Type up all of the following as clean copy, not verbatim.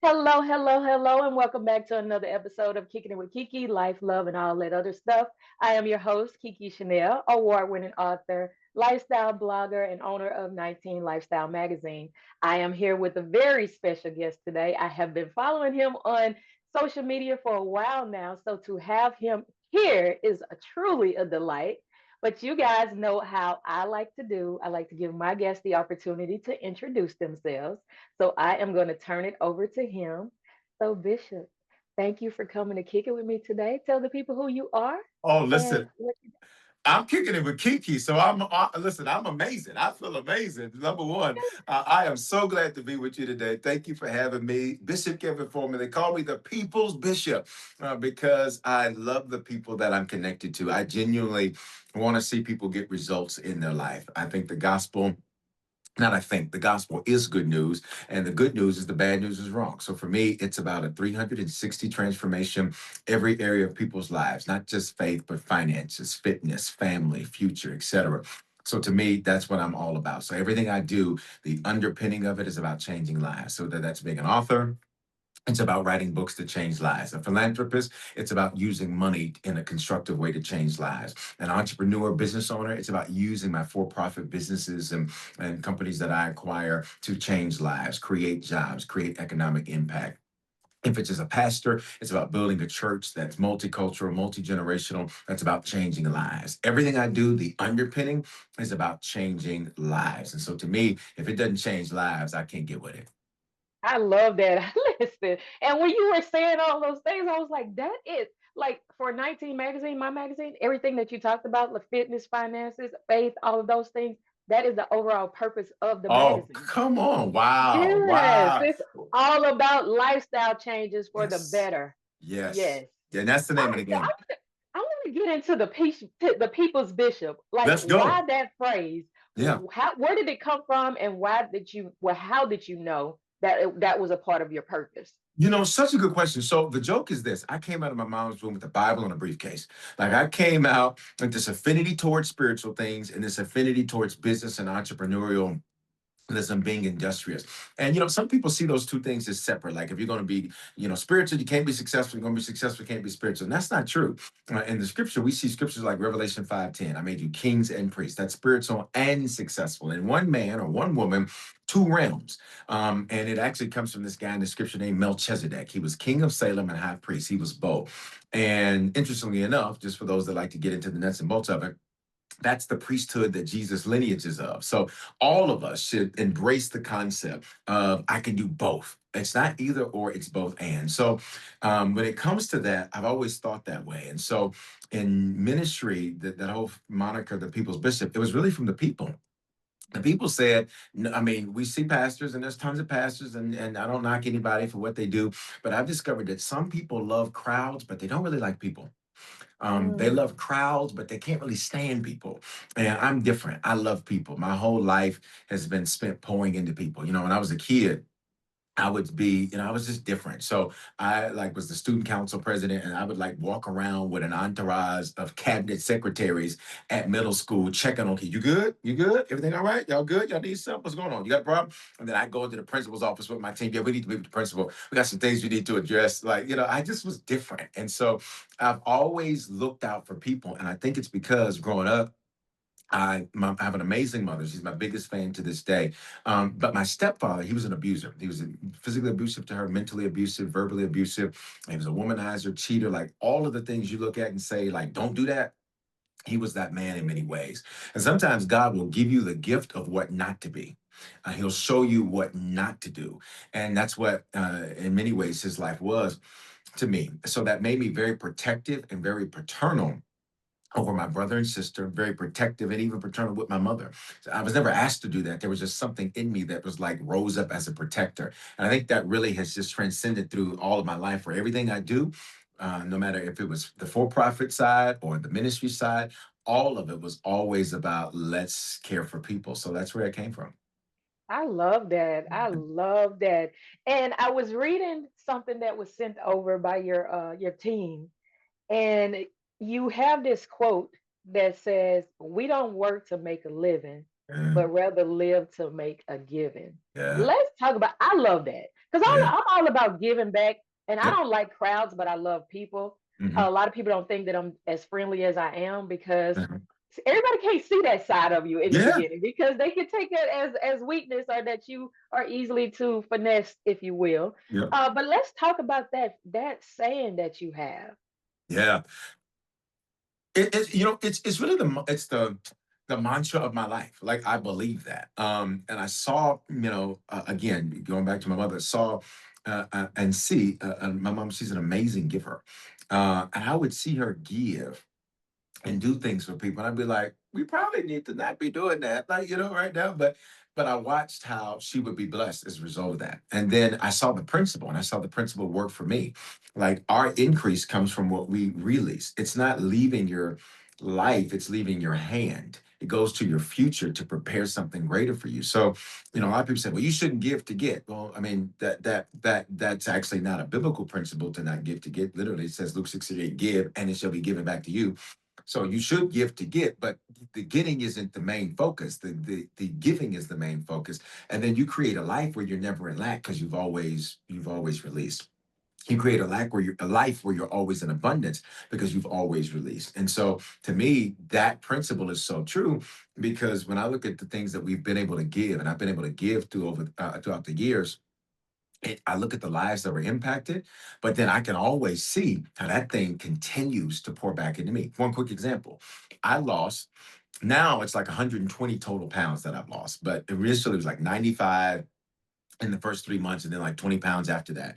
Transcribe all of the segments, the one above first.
Hello, hello, hello, and welcome back to another episode of Kicking It With KeKe, Life, Love, and all that other stuff. I am your host, Kiki Chanel, award-winning author, lifestyle blogger, and owner of 19 Lifestyle Magazine. I am here with a very special guest today. I have been following him on social media for a while now, so to have him here is truly a delight. But you guys know how I like to do. I like to give my guests the opportunity to introduce themselves. So I am going to turn it over to him. So, Bishop, thank you for coming to kick it with me today. Tell the people who you are Oh, and listen, what you I'm kicking it with KeKe, so listen. I'm amazing. I feel amazing. Number one, do. I am so glad to be with you today. Thank you for having me, Bishop Kevin Foreman. They call me the People's Bishop because I love the people that I'm connected to. I genuinely want to see people get results in their life. I think the gospel. Not I think the gospel is good news, and the good news is the bad news is wrong. So for me, it's about a 360 transformation every area of people's lives, not just faith, but finances, fitness, family, future, etc. So to me, that's what I'm all about. So everything I do, the underpinning of it is about changing lives. So that's being an author, it's about writing books to change lives. A philanthropist, it's about using money in a constructive way to change lives. An entrepreneur, business owner, it's about using my for-profit businesses and companies that I acquire to change lives, create jobs, create economic impact. If it's as a pastor, it's about building a church that's multicultural, multi-generational, that's about changing lives. Everything I do, the underpinning is about changing lives. And so to me, if it doesn't change lives, I can't get with it. I love that. Listen, and when you were saying all those things, I was like, that is like for 19 magazine, my magazine, everything that you talked about, the fitness, finances, faith, all of those things, that is the overall purpose of the Oh, magazine. come on. Wow. Yes, Wow. it's all about lifestyle changes for the Yes. better. Yes. Yes. And that's the I name of the want to, I game. want to, I want to get into the people's bishop. Like, Let's go. why that phrase? Yeah. How, where did it come from, and why did you? Well, how did you know that that was a part of your purpose? Such a good question. So the joke is this. I came out of my mom's room with a Bible and a briefcase. Like I came out with this affinity towards spiritual things and this affinity towards business and entrepreneurial being industrious. And some people see those two things as separate. Like if you're going to be, spiritual, you can't be successful. You're going to be successful, you can't be spiritual. And that's not true. In the scripture, we see scriptures like Revelation 5:10. I made you kings and priests. That's spiritual and successful. And one man or one woman, two realms. And it actually comes from this guy in the scripture named Melchizedek. He was king of Salem and high priest. He was both. And interestingly enough, just for those that like to get into the nuts and bolts of it, that's the priesthood that Jesus lineage is of. So all of us should embrace the concept of I can do both. It's not either or, it's both and. So when it comes to that, I've always thought that way. And so in ministry, that whole moniker, the people's bishop, it was really from the people. The people said, I mean, we see pastors and there's tons of pastors, and I don't knock anybody for what they do, but I've discovered that some people love crowds, but they don't really like people. They love Mm. crowds, but they can't really stand people. And I'm different. I love people. My whole life has been spent pouring into people. When I was a kid, I would be, I was just different. So I like was the student council president, and I would like walk around with an entourage of cabinet secretaries at middle school, checking on kids. You good? You good? Everything all right? Y'all good? Y'all need something? What's going on? You got a problem? And then I go into the principal's office with my team. Yeah, we need to meet with the principal. We got some things we need to address. Like, I just was different. And so I've always looked out for people. And I think it's because growing up, I have an amazing mother. She's my biggest fan to this day. But my stepfather, he was an abuser. He was physically abusive to her, mentally abusive, verbally abusive. He was a womanizer, cheater, like all of the things you look at and say, like, don't do that. He was that man in many ways. And sometimes God will give you the gift of what not to be. He'll show you what not to do. And that's what, in many ways, his life was to me. So that made me very protective and very paternal over my brother and sister, very protective and even paternal with my mother. So I was never asked to do that. There was just something in me that was like rose up as a protector. And I think that really has just transcended through all of my life for everything I do, no matter if it was the for profit side or the ministry side, all of it was always about let's care for people. So that's where it came from. I love that. I love that. And I was reading something that was sent over by your team, and you have this quote that says, "We don't work to make a living. Yeah. but rather live to make a giving. Yeah. Let's talk about. I love that because Yeah. I'm all about giving back, and I Yep. don't like crowds, but I love people. A Hmm. lot of people don't think that I'm as friendly as I am because Hmm. everybody can't see that side of you in the Yeah. beginning because they can take it as weakness or that you are easily to finesse, if you will. Yep. But let's talk about that saying that you have. Yeah. It's really the mantra of my life. Like I believe that. And I saw, again, going back to my mother, saw and see, my mom, she's an amazing giver. And I would see her give and do things for people. And I'd be like, we probably need to not be doing that, like, right now. But I watched how she would be blessed as a result of that. And then I saw the principle, and I saw the principle work for me. Like our increase comes from what we release. It's not leaving your life, it's leaving your hand. It goes to your future to prepare something greater for you. So, a lot of people say, well, you shouldn't give to get. Well, I mean, that's actually not a biblical principle to not give to get. Literally, it says Luke 6:38, give, and it shall be given back to you. So you should give to get, but the getting isn't the main focus. The giving is the main focus. And then you create a life where you're never in lack because you've always released. You create a life where you're always in abundance because you've always released. And so to me, that principle is so true because when I look at the things that we've been able to give, and I've been able to give throughout the years, I look at the lives that were impacted, but then I can always see how that thing continues to pour back into me. One quick example. I lost, now it's like 120 total pounds that I've lost, but initially it was like 95 in the first 3 months and then like 20 pounds after that.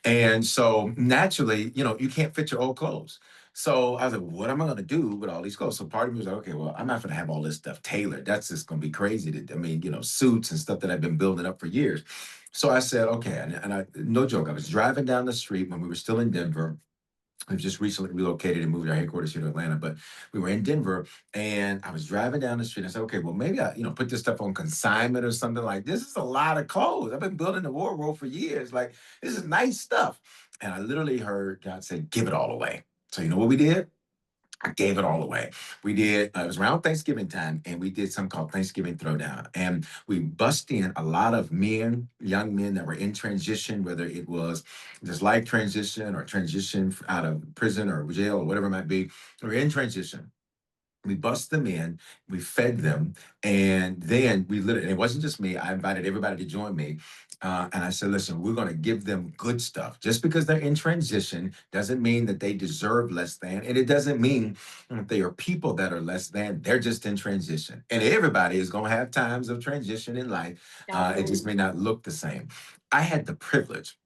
And so naturally, you can't fit your old clothes. So I was like, what am I going to do with all these clothes? So part of me was like, okay, well, I'm not going to have all this stuff tailored. That's just going to be crazy. I mean, suits and stuff that I've been building up for years. So I said, okay. And no joke, I was driving down the street when we were still in Denver. We've just recently relocated and moved our headquarters here to Atlanta, but we were in Denver and I was driving down the street and I said, okay, well, maybe I, put this stuff on consignment or something like this. Is a lot of clothes. I've been building the wardrobe for years. Like, this is nice stuff. And I literally heard God say, give it all away. So you know what we did? I gave it all away. We did, it was around Thanksgiving time, and we did something called Thanksgiving Throwdown. And we bust in a lot of men, young men that were in transition, whether it was just life transition or transition out of prison or jail or whatever it might be. We were in transition. We bust them in, we fed them, and then we literally, and it wasn't just me, I invited everybody to join me. And I said, listen, we're going to give them good stuff. Just because they're in transition doesn't mean that they deserve less than. And it doesn't mean that they are people that are less than. They're just in transition. And everybody is going to have times of transition in life. It just may Absolutely. not look the same. I had the privilege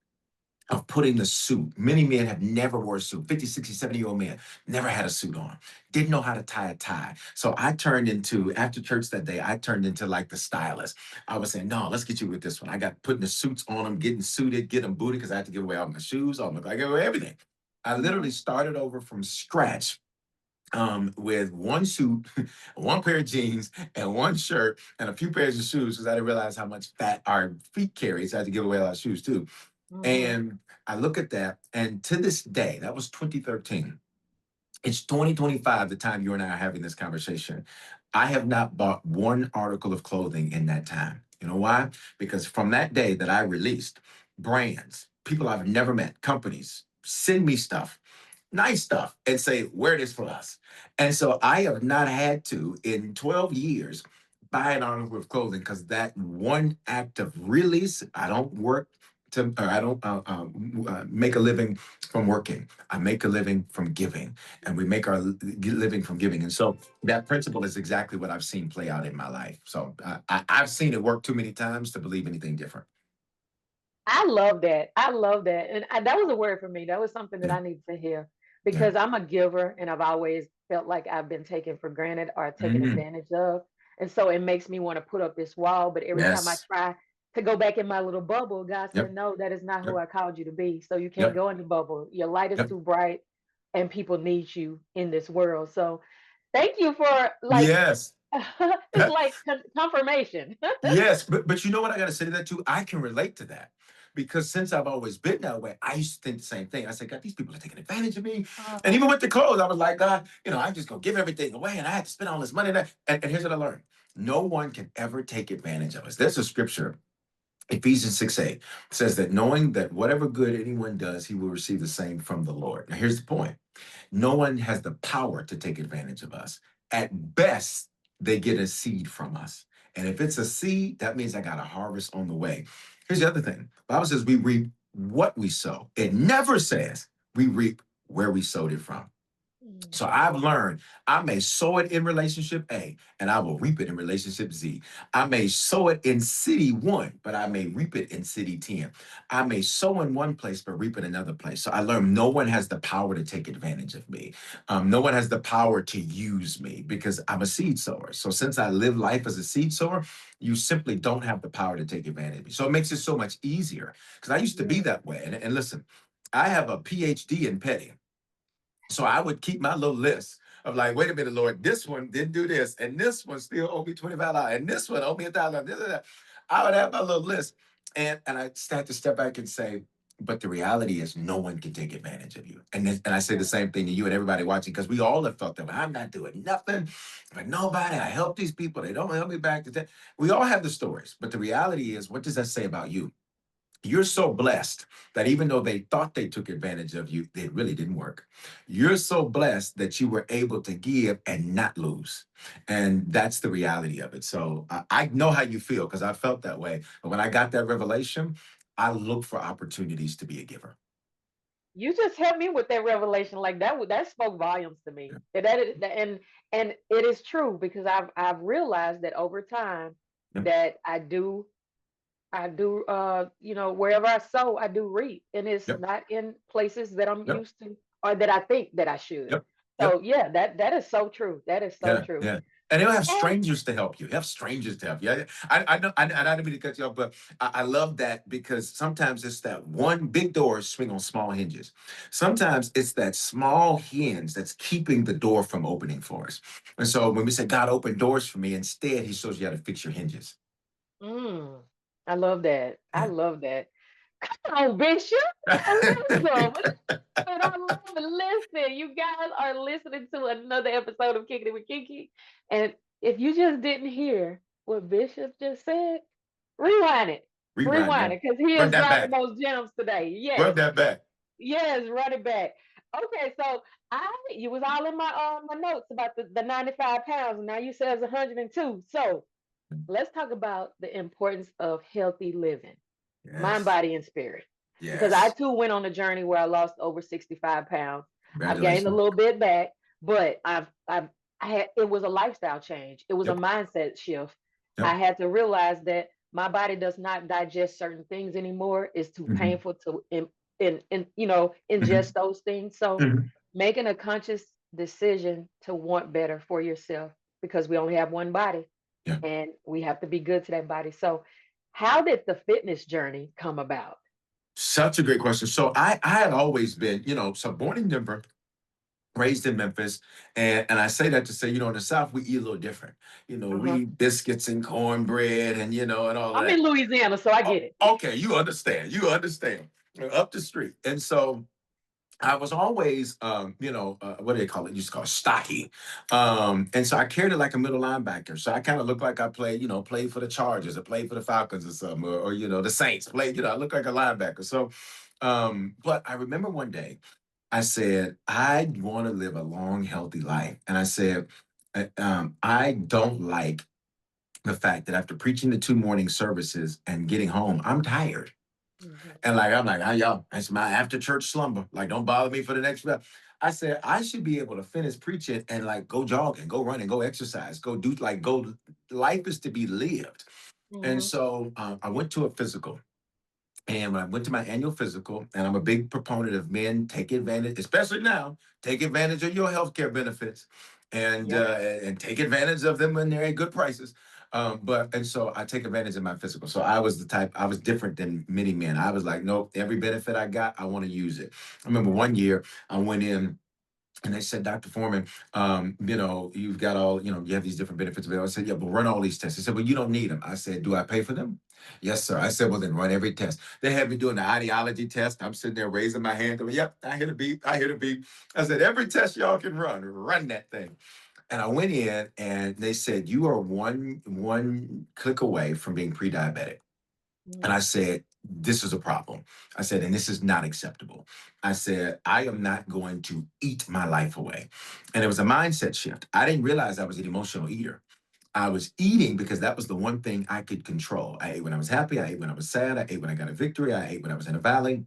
of putting the suit. Many men have never wore a suit. 50, 60, 70-year-old men never had a suit on. Didn't know how to tie a tie. So I turned into, after church that day, I turned into like the stylist. I was saying, no, let's get you with this one. I got putting the suits on them, getting suited, getting them booted because I had to give away all my shoes, all my, I gave away everything. I literally Mhm. started over from scratch with one suit, one pair of jeans, and one shirt, and a few pairs of shoes because I didn't realize how much fat our feet carry. So I had to give away a lot of shoes too. Mhm. And I look at that, and to this day, that was 2013. It's 2025, the time you and I are having this conversation. I have not bought one article of clothing in that time. You know why? Because from that day that I released, brands, people I've never met, companies, send me stuff, nice stuff, and say, wear this for us. And so I have not had to, in 12 years, buy an article of clothing because that one act of release, I don't work to, or I don't make a living from working. I make a living from giving, and we make our living from giving. And so that principle is exactly what I've seen play out in my life. So I've seen it work too many times to believe anything different. I love that. I love that. And that was a word for me. That was something that Yeah, I needed to hear yeah. because I'm a giver and I've always felt like I've been taken for granted or taken Mm, advantage of. And so it makes me want to put up this wall. But every time I yes. try to go back in my little bubble, God said, Yep. no, that is not who Yep. I called you to be. So you can't Yep. go in the bubble. Your light is Yep. too bright and people need you in this world. So thank you for like, Yes. it's like confirmation. Yes, but you know what I got to say to that too? I can relate to that because since I've always been that way, I used to think the same thing. I said, God, these people are taking advantage of me. And Uh-huh. even with the clothes, I was like, God, I'm just gonna give everything away, and I had to spend all this money. And here's what I learned: No one can ever take advantage of us. There's a scripture, Ephesians 6:8 says that knowing that whatever good anyone does, he will receive the same from the Lord. Now, here's the point. No one has the power to take advantage of us. At best, they get a seed from us. And if it's a seed, that means I got a harvest on the way. Here's the other thing. The Bible says we reap what we sow. It never says we reap where we sowed it from. Mm. So I've learned I may sow it in relationship A and I will reap it in relationship Z. I may sow it in city one, but I may reap it in city 10. I may sow in one place, but reap in another place. So I learned no one has the power to take advantage of me. No one has the power to use me because I'm a seed sower. So since I live life as a seed sower, you simply don't have the power to take advantage of me. So it makes it so much easier because I used to be Yeah. that way. And listen, I have a PhD in petty. So I would keep my little list of like, wait a minute, Lord, this one didn't do this, and this one still owed me $25, and this one owed me $1,000. I would have my little list, and I start to step back and say, but the reality is, no one can take advantage of you. And I say the Right. same thing to you and everybody watching because we all have felt that way. I'm not doing nothing, but nobody. I help these people. They don't help me back. We all have the stories, but the reality is, what does that say about you? You're so blessed that even though they thought they took advantage of you, it really didn't work. You're so blessed that you were able to give and not lose. And that's the reality of it. So I know how you feel because I felt that way. But when I got that revelation, I look for opportunities to be a giver. You just helped me with that revelation. Like that spoke volumes to me. Yeah. And it is true because I've realized that over time Yep. that I do wherever I sow, I do reap. And it's Yep. not in places that I'm Yep. used to or that I think that I should. Yep. Yep. So yeah, that is so true. That is so Yeah, true. yeah. And you'll have And strangers to help you. You have strangers to help you. I know, I don't mean to cut you off, but I love that because sometimes it's that one big door swing on small hinges. Sometimes it's that small hinge that's keeping the door from opening for us. And so when we say God opened doors for me, instead he shows you how to fix your hinges. mm, I love that. I Yeah. love that. Come on, Bishop. Awesome. And I love it. Listen, you guys are listening to another episode of Kicking It with KeKe. And if you just didn't hear what Bishop just said, rewind it. Rewind Rewind that. it because he Run is that dropping back. those gems today. Run Yes. that back. Yes, run it back. Okay, so you was all in my notes about the 95 pounds, and now you said it's 102. So let's talk about the importance of healthy living, mind, Yes. body, and spirit. Because I Yes. too went on a journey where I lost over 65 pounds. I've gained a Congratulations. little bit back, but I had it was a lifestyle change. It was a Yep. mindset shift. I Yep. had to realize that my body does not digest certain things anymore. It's too Hmm. painful to ingest Hmm. those things. So Hmm. making a conscious decision to want better for yourself because we only have one body Yeah. and we have to be good to that body. So how did the fitness journey come about? Such a great question. So I had always been, so born in Denver, raised in Memphis, and I say that to say, in the South we eat a little different. We Uh-huh. eat biscuits and cornbread and and all of I'm in that. Louisiana, so I Oh, get it. okay, you understand. You understand. Up the street, and so I was always, what do they call it? You used to call it stocky. And so I carried it like a middle linebacker. So I kind of looked like I played for the Chargers or played for the Falcons or something, or the Saints. I look like a linebacker. So, but I remember one day I said, I want to live a long, healthy life. And I said, I don't like the fact that after preaching the two morning services and getting home, I'm tired. Mhm. And like, I'm like, "Hi, y'all, that's my after church slumber. Like, don't bother me for the next rep." I said, I should be able to finish preaching and like go jogging, go running, go exercise, go do like, go. Life is to be lived. And Mhm. so I went to a physical. And when I went to my annual physical, and I'm a big proponent of men take advantage, especially now, take advantage of your healthcare benefits, Yep. and take advantage of them when they're at good prices. And so I take advantage of my physical. So I was the type, I was different than many men. I was like, nope, every benefit I got, I want to use it. I remember one year I went in and they said, Dr. Foreman, you've got all, you have these different benefits available. I said, yeah, but run all these tests. They said, well, you don't need them. I said, do I pay for them? Yes, sir. I said, well, then run every test. They had me doing the ideology test. I'm sitting there raising my hand. Going, yep, I hit a beat. I hit a beat. I said, every test y'all can run that thing. And I went in and they said, you are one click away from being pre-diabetic. And I Mm. said, this is a problem. I said, and this is not acceptable. I said, I am not going to eat my life away. And it was a mindset shift. I didn't realize I was an emotional eater. I was eating because that was the one thing I could control. I ate when I was happy. I ate when I was sad. I ate when I got a victory. I ate when I was in a valley.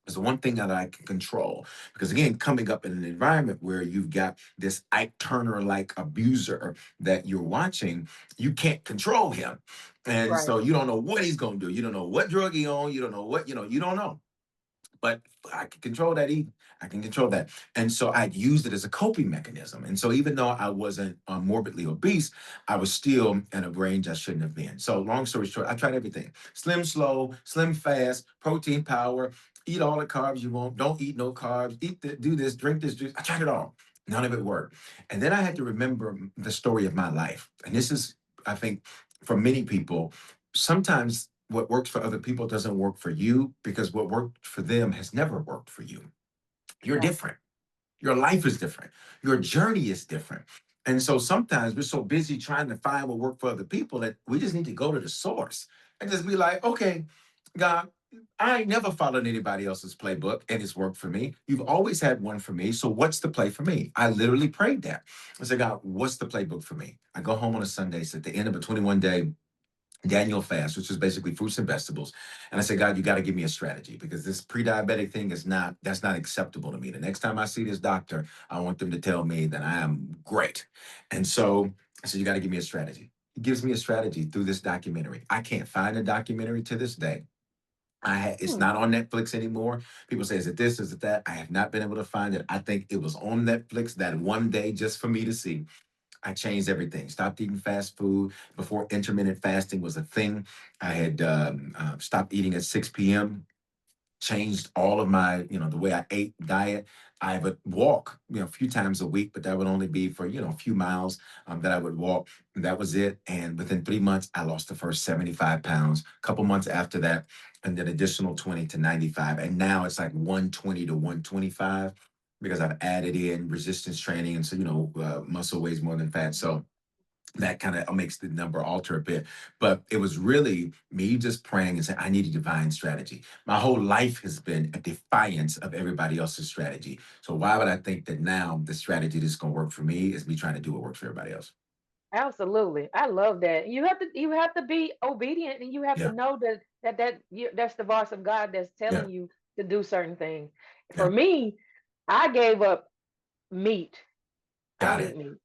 It's the one thing that I can control. Because again, coming up in an environment where you've got this Ike Turner like abuser that you're watching, you can't control him. And Right. so you don't know what he's going to do. You don't know what drug he on. You don't know what, you don't know, but I can control that eating. I can control that. And so I used it as a coping mechanism. And so even though I wasn't morbidly obese, I was still in a range I shouldn't have been. So long story short, I tried everything. Slim slow, slim fast, protein power, eat all the carbs you want, don't eat no carbs, do this, drink this juice. I tried it all. None of it worked. And then I had to remember the story of my life. And this is, I think, for many people, sometimes what works for other people doesn't work for you because what worked for them has never worked for you. You're Right. different. Your life is different. Your journey is different. And so sometimes we're so busy trying to find what worked for other people that we just need to go to the source and just be like, okay, God, I ain't never followed anybody else's playbook and it's worked for me. You've always had one for me. So what's the play for me? I literally prayed that. I said, God, what's the playbook for me? I go home on a Sunday, it's at the end of a 21-day Daniel fast, which is basically fruits and vegetables. And I said, God, you got to give me a strategy because this pre-diabetic thing that's not acceptable to me. The next time I see this doctor, I want them to tell me that I am great. And so I said, you got to give me a strategy. He gives me a strategy through this documentary. I can't find a documentary to this day. It's Hmm. not on Netflix anymore. People say, is it this? Is it that? I have not been able to find it. I think it was on Netflix that one day just for me to see. I changed everything. Stopped eating fast food before intermittent fasting was a thing. I had stopped eating at 6 p.m. Changed all of my, the way I ate diet. I would walk, a few times a week, but that would only be for, a few miles that I would walk. That was it. And within 3 months, I lost the first 75 pounds. A couple months after that, and then additional 20 to 95. And now it's like 120 to 125 because I've added in resistance training. And so, muscle weighs more than fat. So that kind of makes the number alter a bit. But it was really me just praying and saying, I need a divine strategy. My whole life has been a defiance of everybody else's strategy. So why would I think that now the strategy that's going to work for me is me trying to do what works for everybody else? Absolutely. I love that. You have to be obedient, and you have to Yeah. know that's the voice of God that's Yeah. telling you to do certain things. For Yeah. me, I gave up meat. I Got don't eat it. meat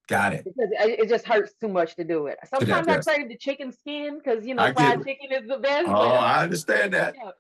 Got it. because it just hurts too much to do it. To that. Sometimes I Yes. crave the chicken skin because I get fried it. chicken is the best, Oh, but I understand that. yeah.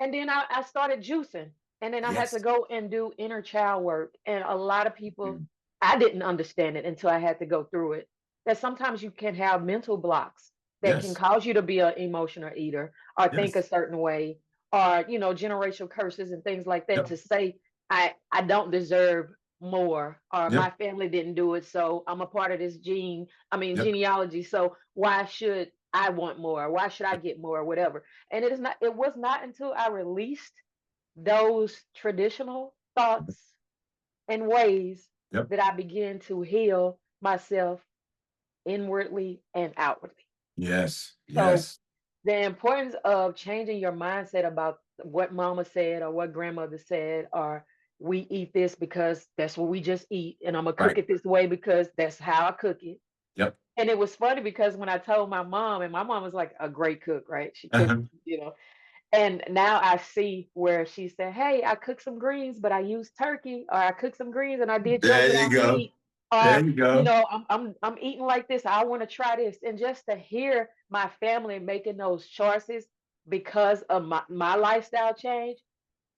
And then I started juicing. And then I had to Yes. go and do inner child work. And a lot of people, Mm. I didn't understand it until I had to go through it. That sometimes you can have mental blocks that can Yes. cause you to be an emotional eater or think a Yes. certain way, or generational curses and things like that, Yep. to say I don't deserve more, or my Yep. family didn't do it, so I'm a part of this Yep. genealogy, so why should I want more? Why should I get more? Whatever. And it was not until I released those traditional thoughts and ways Yep. that I began to heal myself inwardly and outwardly. Yes. So Yes. the importance of changing your mindset about what mama said or what grandmother said, or we eat this because that's what we just eat, and I'm gonna cook Right. it this way because that's how I cook it. Yep. And it was funny because when I told my mom, and my mom was like a great cook, right? She cooked, Uh-huh. and now I see where she said, "Hey, I cooked some greens, but I used turkey, or I cooked some greens and I did yours There you without go. meat, or There you go. I'm eating like this. I want to try this." And just to hear my family making those choices because of my lifestyle change,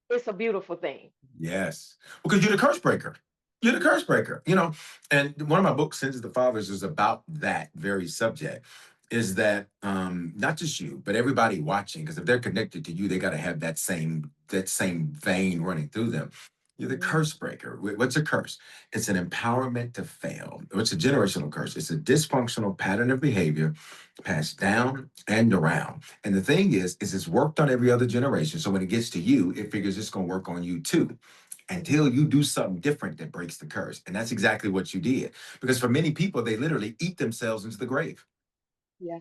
it's a beautiful thing. Yes. Because you're the curse breaker. You're the curse breaker, And one of my books, Sins of the Fathers, is about that very subject. Is that not just you, but everybody watching? Because if they're connected to you, they got to have that same vein running through them. You're the Mhm. curse breaker. What's a curse? It's an empowerment to fail. It's a generational curse. It's a dysfunctional pattern of behavior passed down and around. And the thing is it's worked on every other generation. So when it gets to you, it figures it's going to work on you too. until you do something different that breaks the curse. And that's exactly what you did. Because for many people, they literally eat themselves into the grave. Yeah.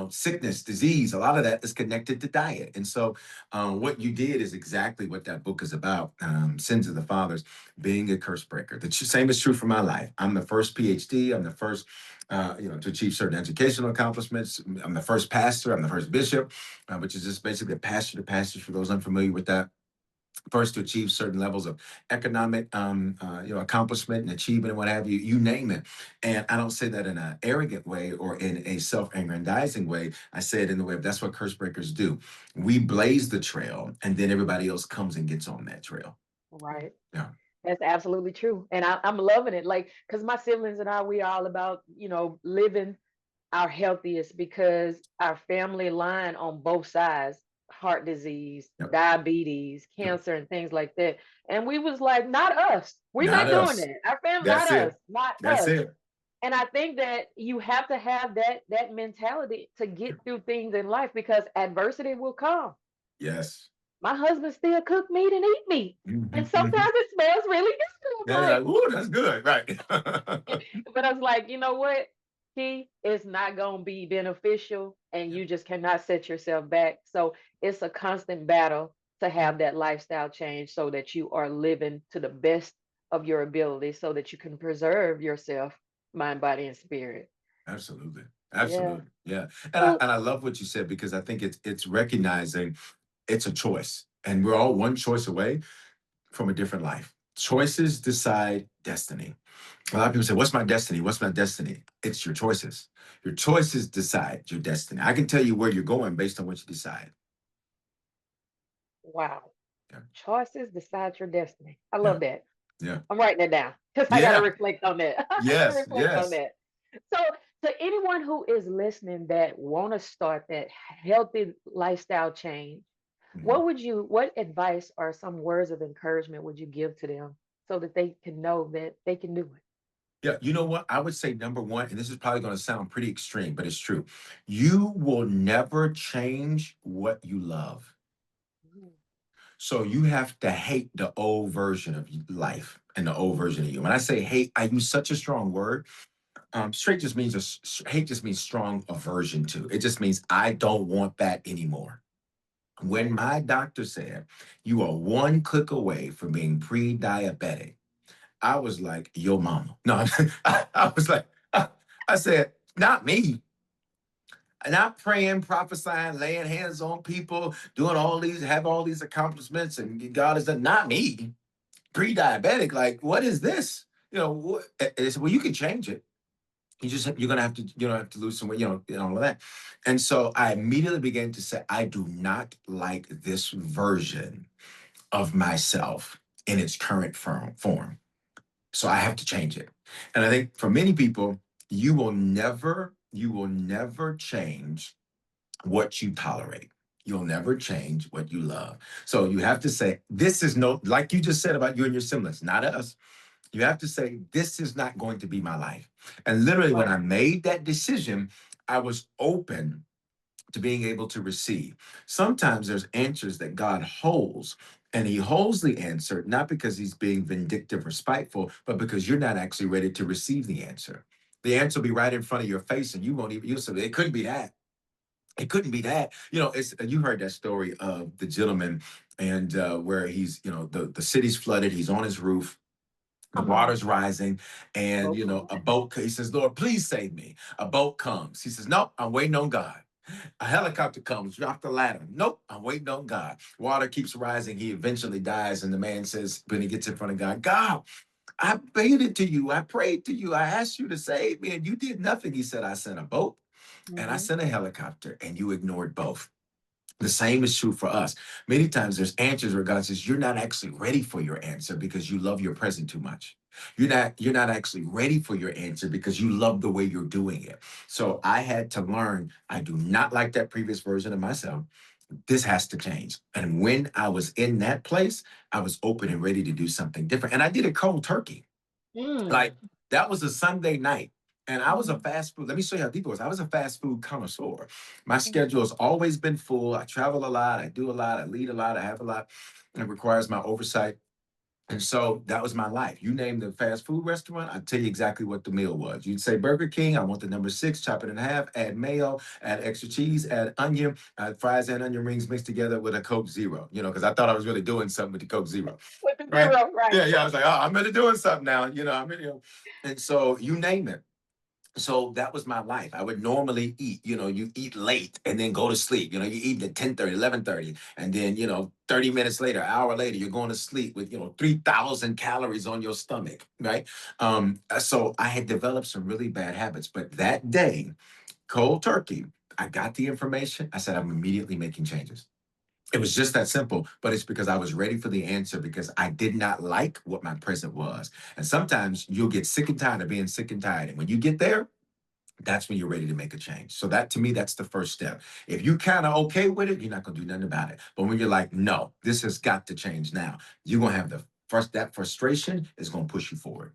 Sickness, disease, a lot of that is connected to diet. And so, what you did is exactly what that book is about. Sins of the Fathers, being a curse breaker. The same is true for my life. I'm the first PhD. I'm the first, to achieve certain educational accomplishments. I'm the first pastor. I'm the first bishop, which is just basically a pastor to pastors for those unfamiliar with that. First to achieve certain levels of economic accomplishment and achievement and what have you, you name it. And I don't say that in an arrogant way or in a self-aggrandizing way. I say it in the way of that's what curse breakers do. We blaze the trail and then everybody else comes and gets on that trail. Right. Yeah. That's absolutely true. And I'm loving it. Like, because my siblings and I, we all about, living our healthiest because our family line on both sides, heart disease, Yep. diabetes, Yep. cancer, and things like that. And we was like, not us. We're Not not doing us. that. Our family, not That's us, it. not That's us. it. And I think that you have to have that mentality to get through things in life because adversity will come. Yes. My husband still cook meat and eat meat. And sometimes it smells really good. Yeah, I'm you're like, like, ooh, that's good. Right. but I was like, you know what? It's not going to be beneficial and Yeah. you just cannot set yourself back. So it's a constant battle to have that lifestyle change so that you are living to the best of your ability so that you can preserve yourself, mind, body, and spirit. Absolutely. Yeah. Absolutely. Yeah. And I So, and I love what you said because I think it's recognizing it's a choice. And we're all one choice away from a different life. Choices decide destiny. A lot of people say, what's my destiny? What's my destiny? It's your choices. Your choices decide your destiny. I can tell you where you're going based on what you decide. wow. Yeah. Choices decide your destiny. I Yeah. love that. Yeah. I'm writing it down because I got to Yeah. reflect on that. I got to Yes. reflect on Yes. that. So, to anyone who is listening that want to start that healthy lifestyle change, Mhm. what advice or some words of encouragement would you give to them so that they can know that they can do it? Yeah. You know what? I would say number one, and this is probably going to sound pretty extreme, but it's true. You will never change what you love. Mm. So you have to hate the old version of life and the old version of you. When I say hate, I use such a strong word. Straight just means hate just means strong aversion to. It just means I don't want that anymore. When Right. my doctor said you are one click away from being pre-diabetic, I was like, yo, mama. No, I was like, I said, not me. Not praying, prophesying, laying hands on people, doing all these, have all these accomplishments, and God has done, not me. Pre-diabetic, like, what is this? They said, well, you can change it. You're gonna have to have to lose some weight, and all of that. And so I immediately began to say, I do not like this version of myself in its current form. So I have to change it. And I think for many people, you will never change what you tolerate. You'll never change what you love. So you have to say, this is no, like you just said about you and your siblings, not us. You have to say, this is not going to be my life. And literally, when Right. I made that decision, I was open to being able to receive. Sometimes there's answers that God holds, and He holds the answer not because He's being vindictive or spiteful, but because you're not actually ready to receive the answer. The answer will be right in front of your face, and you won't even, you'll say, it couldn't be that. It couldn't be that. It's you heard that story of the gentleman and where he's, the city's flooded, he's on his roof, the Come on. water's rising, and Both come. a boat. He says, "Lord, please save me." A boat comes. He says, "Nope, I'm waiting on God." A helicopter comes, drop the ladder. Nope, I'm waiting on God. Water keeps rising. He eventually dies, and the man says, when he gets in front of God, God, I pleaded to you, I prayed to you, I asked you to save me, and you did nothing. He said, I sent a boat and I Hmm. sent a helicopter, and you ignored both. The same is true for us. Many times there's answers where God says, you're not actually ready for your answer because you love your present too much. You're not actually ready for your answer because you love the way you're doing it. So I had to learn I do not like that previous version of myself. This has to change. And when I was in that place, I was open and ready to do something different. And I did it cold turkey. Mm. Like that was a Sunday night. And I was a Hmm. fast food. Let me show you how deep it was. I was a fast food connoisseur. My Hmm. schedule has always been full. I travel a lot. I do a lot. I lead a lot. I have a lot. It requires my oversight. And so that was my life. You name the fast food restaurant, I'd tell you exactly what the meal was. You'd say Burger King, I want the number six, chop it in half, add mayo, add extra cheese, add onion, add fries and onion rings mixed together with a Coke Zero, because I thought I was really doing something with the Coke Zero. With the Right? zero, right? Yeah, yeah. I was like, oh, I'm really doing something now. And so you name it. So that was my life. I would normally eat, you eat late and then go to sleep. You eat at 10:30, 11:30, and then, 30 minutes later, an hour later, you're going to sleep with, 3,000 calories on your stomach, right? So I had developed some really bad habits. But that day, cold turkey, I got the information. I said, I'm immediately making changes. It was just that simple, but it's because I was ready for the answer because I did not like what my present was. And sometimes you'll get sick and tired of being sick and tired. And when you get there, that's when you're ready to make a change. So that to me, that's the first step. If you kind of okay with it, you're not gonna do nothing about it. But when you're like, no, this has got to change now, you're gonna have that frustration is gonna push you forward.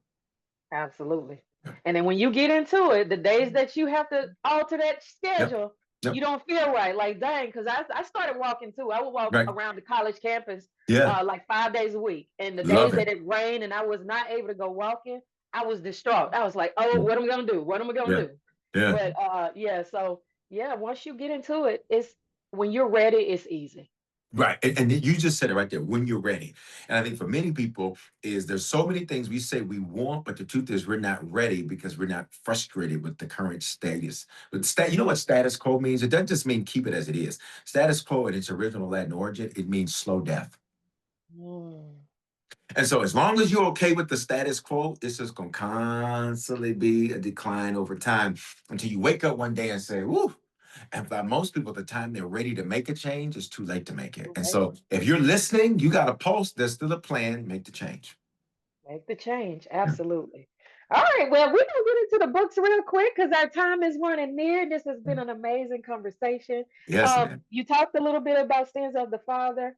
Absolutely. Yeah. And then when you get into it, the days that you have to alter that Yep. schedule, you Yep. don't feel right. Like, dang, because I started walking too. I would walk Right. around the college campus Yeah. like 5 days a week. And the Love days that it. it rained and I was not able to go walking, I was distraught. I was like, oh, Yeah. what am I gonna do? What am I gonna Yeah. do? Yeah. But yeah, so yeah, once you get into it, it's when you're ready, it's easy. Right. And you just said it right there, when you're ready. And I think for many people is there's so many things we say we want, but the truth is we're not ready because we're not frustrated with the current status. You know what status quo means? It doesn't just mean keep it as it is. Status quo in its original Latin origin, it means slow death. Mm, And so as long as you're okay with the status quo, it's just going to constantly be a decline over time until you wake up one day and say, whoo. And by most people, the time they're ready to make a change, it's too late to make it. too And late. so if you're listening, you got a pulse, there's still a plan, make the change. Make the change. Yeah. Absolutely. All right. Well, we're going to get into the books real quick because our time is running near. This has been an amazing conversation. Yes, man. You talked a little bit about sins of the father,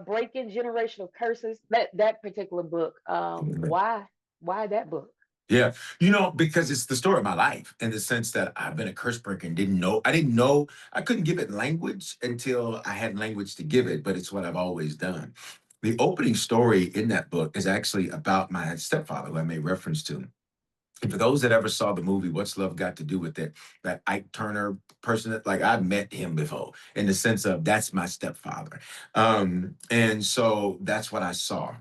breaking generational curses. That particular book. Why that book? Yeah. Because it's the story of my life in the sense that I've been a curse breaker and I couldn't give it language until I had language to give it, but it's what I've always done. The opening story in that book is actually about my stepfather, who I made reference to. And for those that ever saw the movie, What's Love Got to Do with It? That Ike Turner person, like I met him before in the sense of that's my stepfather. And so that's what I saw.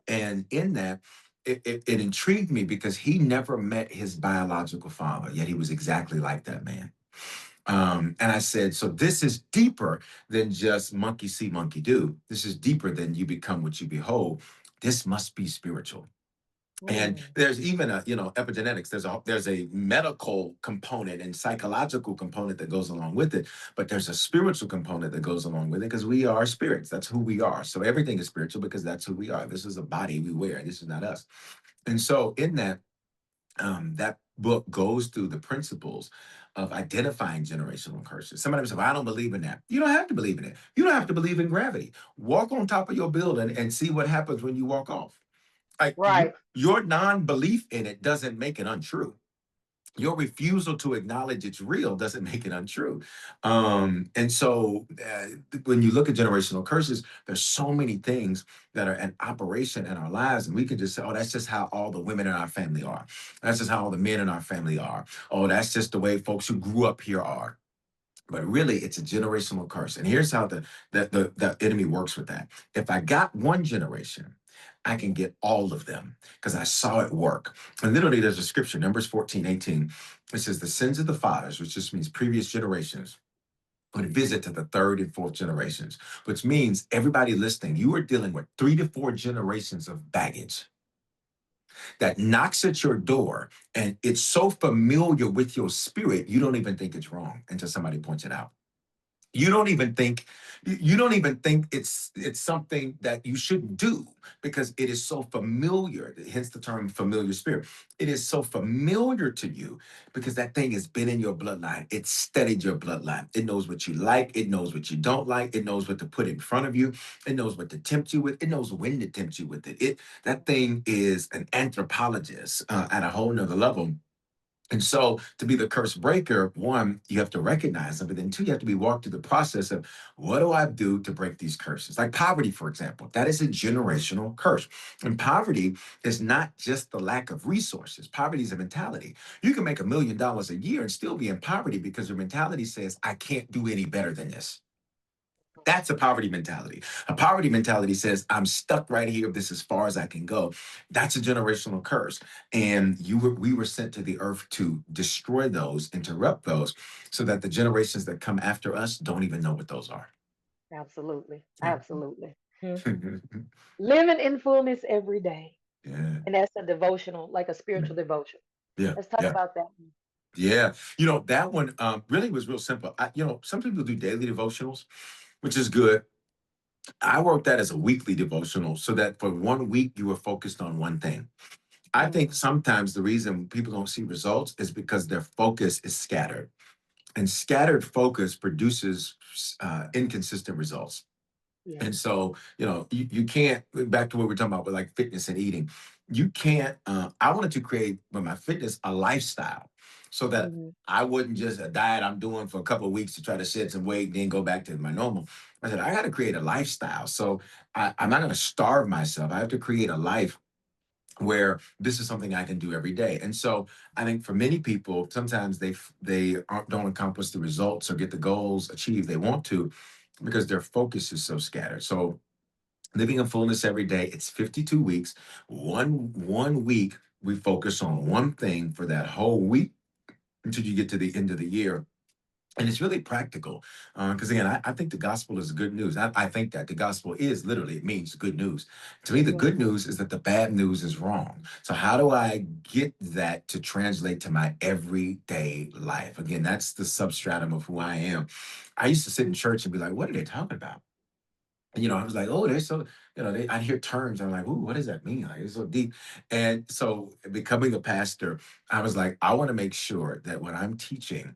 And in that, it intrigued me because he never met his biological father, yet he was exactly like that man. And I said, so this is deeper than just monkey see, monkey do. This is deeper than you become what you behold. This must be spiritual. And Mm, there's even epigenetics. There's a medical component and psychological component that goes along with it, but there's a spiritual component that goes along with it because we are spirits. That's who we are. So everything is spiritual because that's who we are. This is a body we wear. This is not us. And so in that, that book goes through the principles of identifying generational curses. Somebody will say, well, I don't believe in that. You don't have to believe in it. You don't have to believe in gravity. Walk on top of your building and see what happens when you walk off. Like right. your non-belief in it doesn't make it untrue. Your refusal to acknowledge it's real doesn't make it untrue. And so when you look at generational curses, there's so many things that are an operation in our lives. And we can just say, oh, that's just how all the women in our family are. That's just how all the men in our family are. Oh, that's just the way folks who grew up here are. But really, it's a generational curse. And here's how the enemy works with that. If I got one generation, I can get all of them because I saw it work. And literally, there's a scripture, Numbers 14:18. It says, the sins of the fathers, which just means previous generations, would visit to the third and fourth generations, which means everybody listening, you are dealing with 3 to 4 generations of baggage that knocks at your door. And it's so familiar with your spirit, you don't even think it's wrong until somebody points it out. You don't even think it's something that you shouldn't do because it is so familiar, hence the term familiar spirit. It is so familiar to you because that thing has been in your bloodline. It studied your bloodline. It knows what you like. It knows what you don't like. It knows what to put in front of you. It knows what to tempt you with. It knows when to tempt you with it. That thing is an anthropologist at a whole nother level. And so to be the curse breaker, one, you have to recognize them, but then two, you have to be walked through the process of what do I do to break these curses? Like poverty, for example, that is a generational curse. And poverty is not just the lack of resources. Poverty is a mentality. You can make $1 million a year and still be in poverty because your mentality says, I can't do any better than this. That's a poverty mentality. A poverty mentality says, I'm stuck right here. This is as far as I can go. That's a generational curse. And we were sent to the earth to destroy those, interrupt those, so that the generations that come after us don't even know what those are. Absolutely. Yeah. Absolutely. Living in fullness every day. Yeah. And that's a devotional, like a spiritual devotion. Yeah. Let's talk Yeah. about that. Yeah. That one really was real simple. Some people do daily devotionals, which is good. I worked that as a weekly devotional so that for 1 week you were focused on one thing. I think Mm, sometimes the reason people don't see results is because their focus is scattered, and scattered focus produces inconsistent results. yeah. And so, you can't, back to what we're talking about with like fitness and eating, you can't, I wanted to create with my fitness a lifestyle so that Hmm. I wouldn't just a diet I'm doing for a couple of weeks to try to shed some weight, then go back to my normal. I said, I got to create a lifestyle. So I'm not going to starve myself. I have to create a life where this is something I can do every day. And so I think for many people, sometimes don't accomplish the results or get the goals achieved they want to because their focus is so scattered. So living in fullness every day, it's 52 weeks. One week we focus on one thing for that whole week until you get to the end of the year. And it's really practical because again, I think the gospel is good news. I think that the gospel is literally, it means good news. To me, the good Hmm. news is that the bad news is wrong. So how do I get that to translate to my everyday life? Again, that's the substratum of who I am. I used to sit in church and be like, what are they talking about? I was like, oh, they're so, I'd hear terms. I'm like, ooh, what does that mean? Like, it's so deep. And so becoming a pastor, I was like, I want to make sure that when I'm teaching,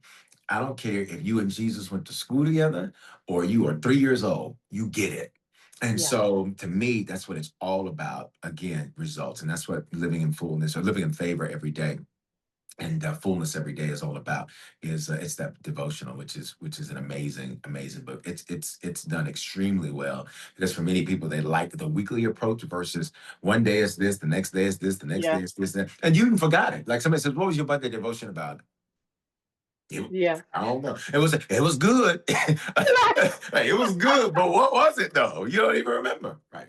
I don't care if you and Jesus went to school together or you are 3 years old, you get it. And Yeah. so to me, that's what it's all about. Again, results. And that's what living in fullness or living in favor every day and fullness every day is all about is it's that devotional which is an amazing book. It's done extremely well because for many people they like the weekly approach versus one day is this, the next day is this, the next day Yeah. is this, and you even forgot it. Like somebody says, what was your Monday devotion about? it, Yeah. I don't know. It was good. It was good, but what was it though? You don't even remember. Right.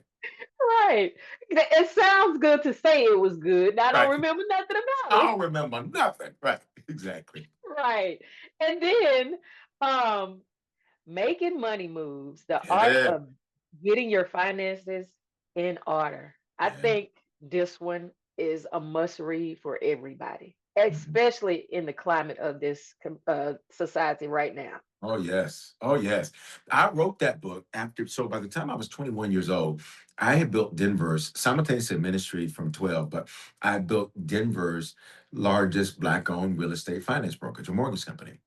Right. It sounds good to say it was good. I don't Right. remember nothing I about it. don't remember nothing. Right. Exactly. Right. And then um making money moves, the art Yeah. of getting your finances in order. I Yeah. think this one is a must read for everybody, Mhm. especially in the climate of this society right now. Oh, yes. Oh, yes. I wrote that book after. So by the time I was 21 years old, I had built Denver's simultaneous ministry from 12, but I built Denver's largest Black owned real estate finance brokerage, a mortgage company.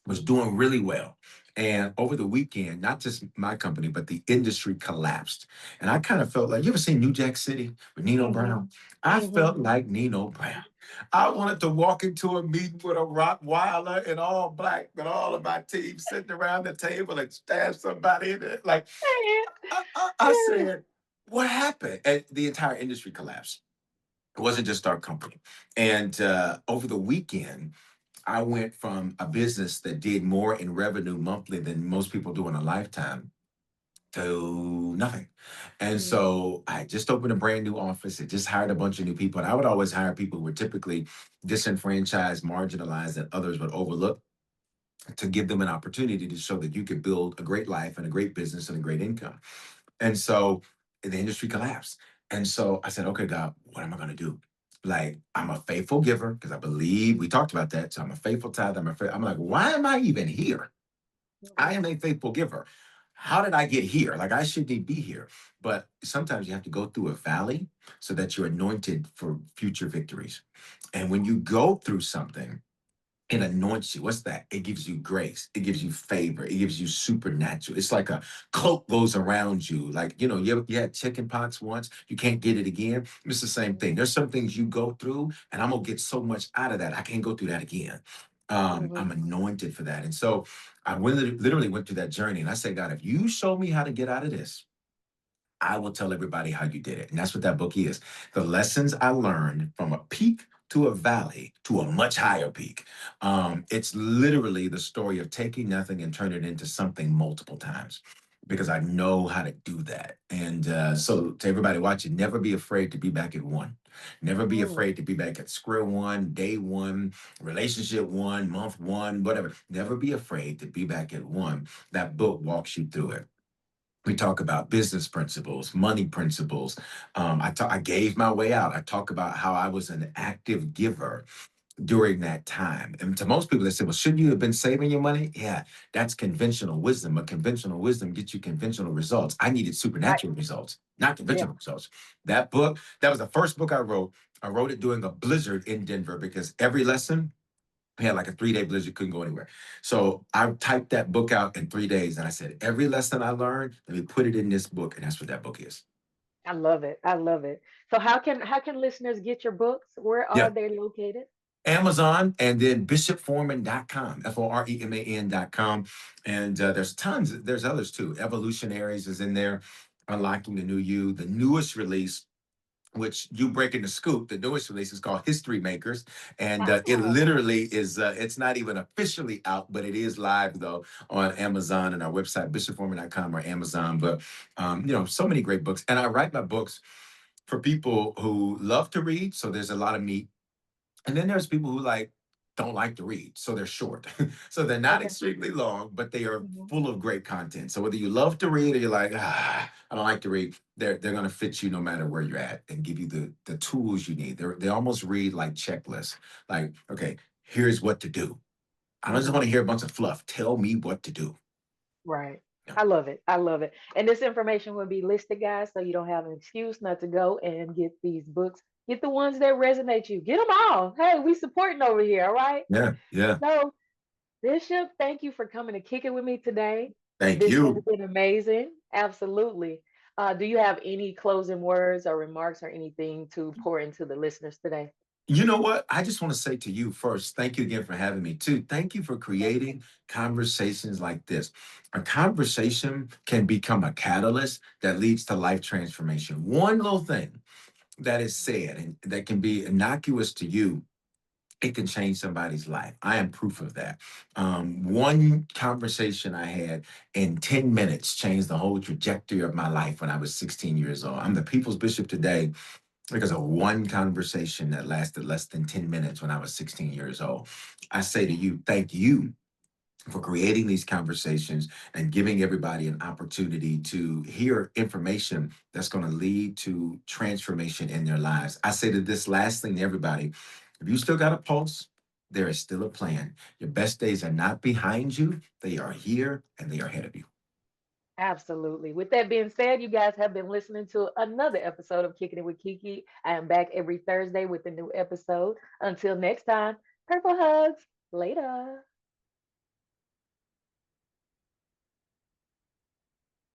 Was doing really well. And over the weekend, not just my company, but the industry collapsed. And I kind of felt like, you ever seen New Jack City with Nino Hmm. Brown? I Hmm. felt like Nino Brown. I wanted to walk into a meeting with a Rottweiler and all black, and all of my team sitting around the table and stab somebody in it. Like, I said, what happened? And the entire industry collapsed. It wasn't just our company. And over the weekend, I went from a business that did more in revenue monthly than most people do in a lifetime to nothing. And Hmm. so I just opened a brand new office. I just hired a bunch of new people. And I would always hire people who were typically disenfranchised, marginalized, that others would overlook to give them an opportunity to show that you could build a great life and a great business and a great income. And so the industry collapsed. And so I said, okay, God, what am I going to do? Like, I'm a faithful giver because I believe we talked about that. So I'm a faithful tithe. I'm like, why am I even here? I Hmm. am a faithful giver. How did I get here? Like, I shouldn't be here. But sometimes you have to go through a valley so that you're anointed for future victories. And when you go through something, It anoints you. What's that? It gives you grace. It gives you favor. It gives you supernatural. It's like a cloak goes around you. Like, you had chicken pox once, you can't get it again. It's the same thing. There's some things you go through, and I'm going to get so much out of that. I can't go through that again. I'm Hmm. anointed for that. And so literally went through that journey. And I said, God, if you show me how to get out of this, I will tell everybody how you did it. And that's what that book is. The lessons I learned from a peak to a valley to a much higher peak. It's literally the story of taking nothing and turning it into something multiple times because I know how to do that. And so, to everybody watching, never be afraid to be back at one. Never be Mm. afraid to be back at square one, day one, relationship one, month one, whatever. Never be afraid to be back at one. That book walks you through it. We talk about business principles, money principles. I gave my way out. I talk about how I was an active giver during that time. And to most people, they say, well, shouldn't you have been saving your money? Yeah, that's conventional wisdom. But conventional wisdom gets you conventional results. I needed Right. supernatural results, not Yeah. conventional results. That book, that was the first book I wrote. I wrote it during a blizzard in Denver because every lesson, we had like a 3-day blizzard, couldn't go anywhere. So I typed that book out in 3 days and I said, every lesson I learned, let me put it in this book. And that's what that book is. I love it. I love it. So how can listeners get your books? Where are Yeah. they located? Amazon and then bishopforeman.com, Foreman.com. And there's others too. Evolutionaries is in there, Unlocking the New You. The newest release, which you breaking the scoop, the newest release is called History Makers. And it Ah, literally is, it's not even officially out, but it is live though on Amazon and our website, bishopforeman.com or Amazon. But, so many great books. And I write my books for people who love to read. So there's a lot of meat, and then there's people who don't like to read, so they're short. So they're not okay. extremely long, but they are Mhm. full of great content. So whether you love to read or you're like, I don't like to read, they're gonna fit you no matter where you're at and give you the tools you need. They almost read like checklists. Like, okay, here's what to do. I don't just want Mhm. to hear a bunch of fluff. Tell me what to do. Right. Yeah. I love it. I love it. And this information will be listed, guys, so you don't have an excuse not to go and get these books. Get the ones that resonate you. Get them all. Hey, we supporting over here, all right? Yeah. Yeah. So, Bishop, thank you for coming to kick it with me today. Thank This has you. been amazing. Absolutely. Do you have any closing words or remarks or anything to pour into the listeners today? You know what? I just want to say to you first, thank you again for having me too. Thank you for creating conversations like this. A conversation can become a catalyst that leads to life transformation. One little thing that is said and that can be innocuous to you, it can change somebody's life. I am proof of that. One conversation I had in 10 minutes changed the whole trajectory of my life when I was 16 years old. I'm the people's bishop today because of one conversation that lasted less than 10 minutes when I was 16 years old. I say to you, thank you for creating these conversations and giving everybody an opportunity to hear information that's going to lead to transformation in their lives. I say to this last thing to everybody, if you still got a pulse, there is still a plan. Your best days are not behind you, they are here and they are ahead of you. Absolutely. With that being said, you guys have been listening to another episode of Kicking It with KeKe. I am back every Thursday with a new episode. Until next time, purple hugs. Later.